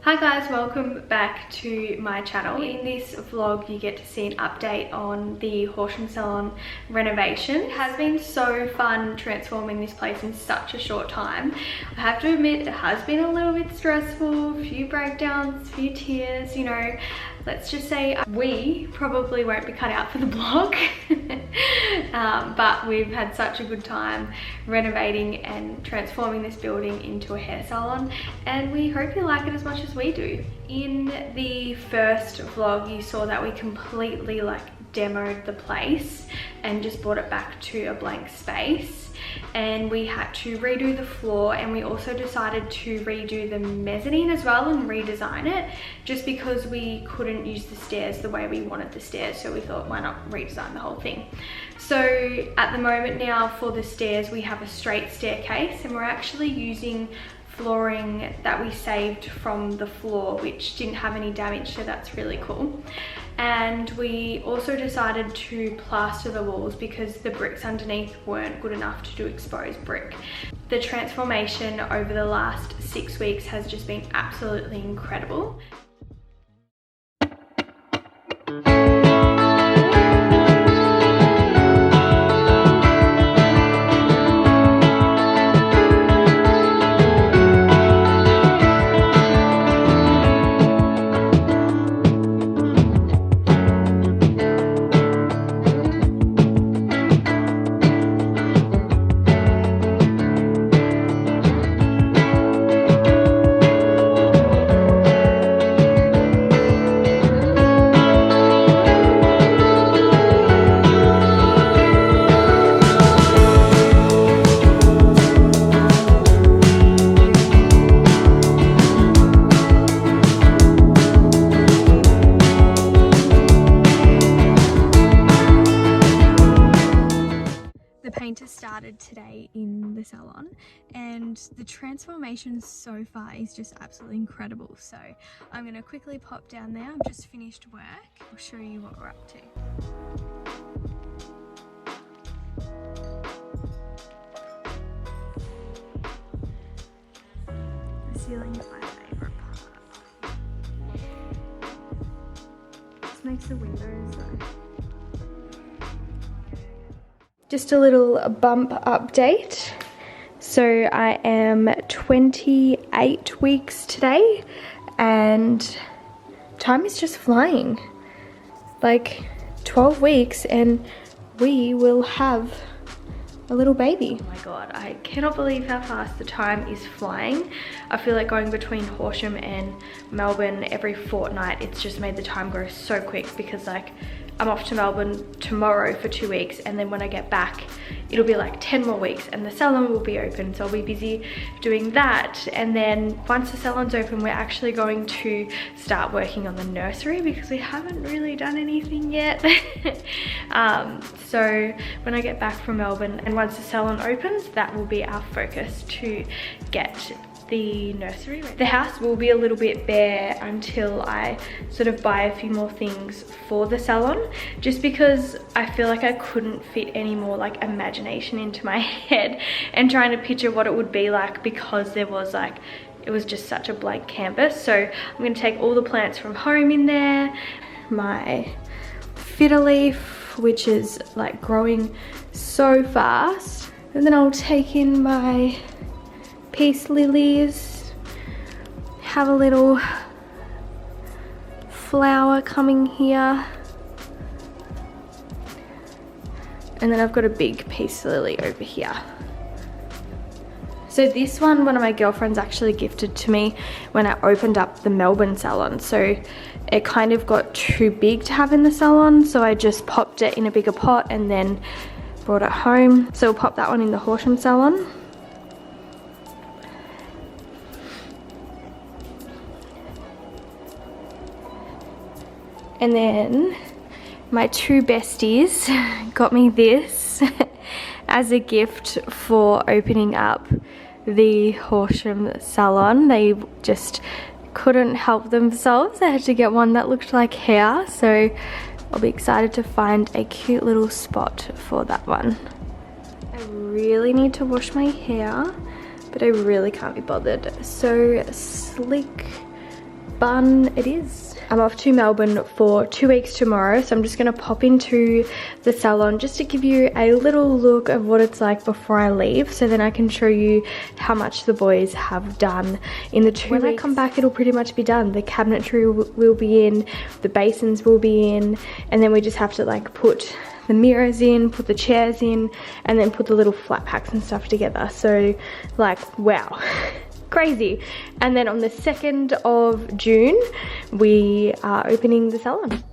Hi guys, welcome back to my channel. In this vlog you get to see an update on the Horsham Salon renovation. It has been so fun transforming this place in such a short time. I have to admit it has been a little bit stressful, a few breakdowns, a few tears, you know. Let's just say we probably won't be cut out for the vlog. But we've had such a good time renovating and transforming this building into a hair salon, and we hope you like it as much as we do. In the first vlog you saw that we completely demoed the place and just brought it back to a blank space, and we had to redo the floor, and we also decided to redo the mezzanine as well and redesign it, just because we couldn't use the stairs the way we wanted the stairs, so we thought why not redesign the whole thing. So at the moment now for the stairs we have a straight staircase, and we're actually using flooring that we saved from the floor, which didn't have any damage, so that's really cool. And we also decided to plaster the walls because the bricks underneath weren't good enough to do exposed brick. The transformation over the last 6 weeks has just been absolutely incredible. Painter started today in the salon, and the transformation so far is just absolutely incredible. So I'm going to quickly pop down there. I've just finished work. I'll show you what we're up to. The ceiling is my favourite part. This makes the windows though. Just a little bump update. So I am 28 weeks today, and time is just flying. 12 weeks and we will have a little baby. Oh my god, I cannot believe how fast the time is flying. I feel like going between Horsham and Melbourne every fortnight, it's just made the time go so quick, because I'm off to Melbourne tomorrow for 2 weeks, and then when I get back it'll be 10 more weeks and the salon will be open, so I'll be busy doing that. And then once the salon's open we're actually going to start working on the nursery, because we haven't really done anything yet. So when I get back from Melbourne and once the salon opens, that will be our focus, to get the nursery ready. The house will be a little bit bare until I sort of buy a few more things for the salon, just because I feel like I couldn't fit any more imagination into my head and trying to picture what it would be like, because there was it was just such a blank canvas. So I'm going to take all the plants from home in there, my fiddle leaf, which is growing so fast, and then I'll take in my peace lilies, have a little flower coming here, and then I've got a big peace lily over here. So this one of my girlfriends actually gifted to me when I opened up the Melbourne salon, so it kind of got too big to have in the salon, so I just popped it in a bigger pot and then brought it home. So we'll pop that one in the Horsham salon. And then my two besties got me this as a gift for opening up the Horsham salon. They just couldn't help themselves. I had to get one that looked like hair, so I'll be excited to find a cute little spot for that one. I really need to wash my hair, but I really can't be bothered. So slick bun it is. I'm off to Melbourne for 2 weeks tomorrow, so I'm just going to pop into the salon just to give you a little look of what it's like before I leave, so then I can show you how much the boys have done in the 2 weeks. When I come back, it'll pretty much be done. The cabinetry will be in, the basins will be in, and then we just have to like put the mirrors in, put the chairs in, and then put the little flat packs and stuff together. So like, wow. Crazy. And then on the 2nd of June, we are opening the salon.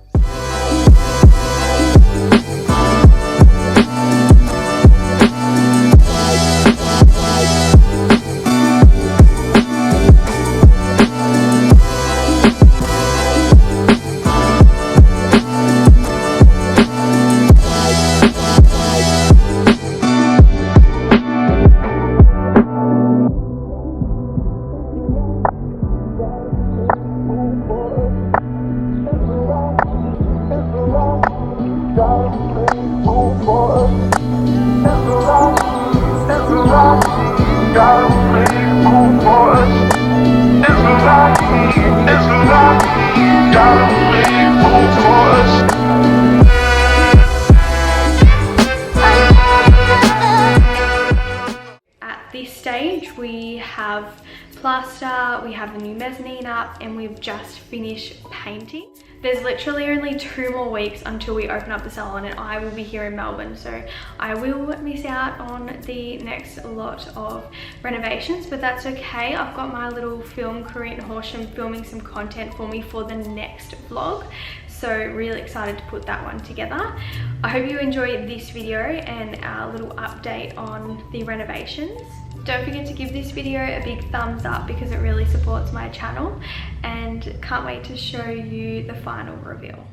At this stage, we have plaster, we have the new mezzanine up, and we've just finished painting. There's literally only 2 more weeks until we open up the salon, and I will be here in Melbourne, so I will miss out on the next lot of renovations, but that's okay. I've got my little film crew in Horsham filming some content for me for the next vlog, so really excited to put that one together. I hope you enjoyed this video and our little update on the renovations. Don't forget to give this video a big thumbs up because it really supports my channel, and can't wait to show you the final reveal.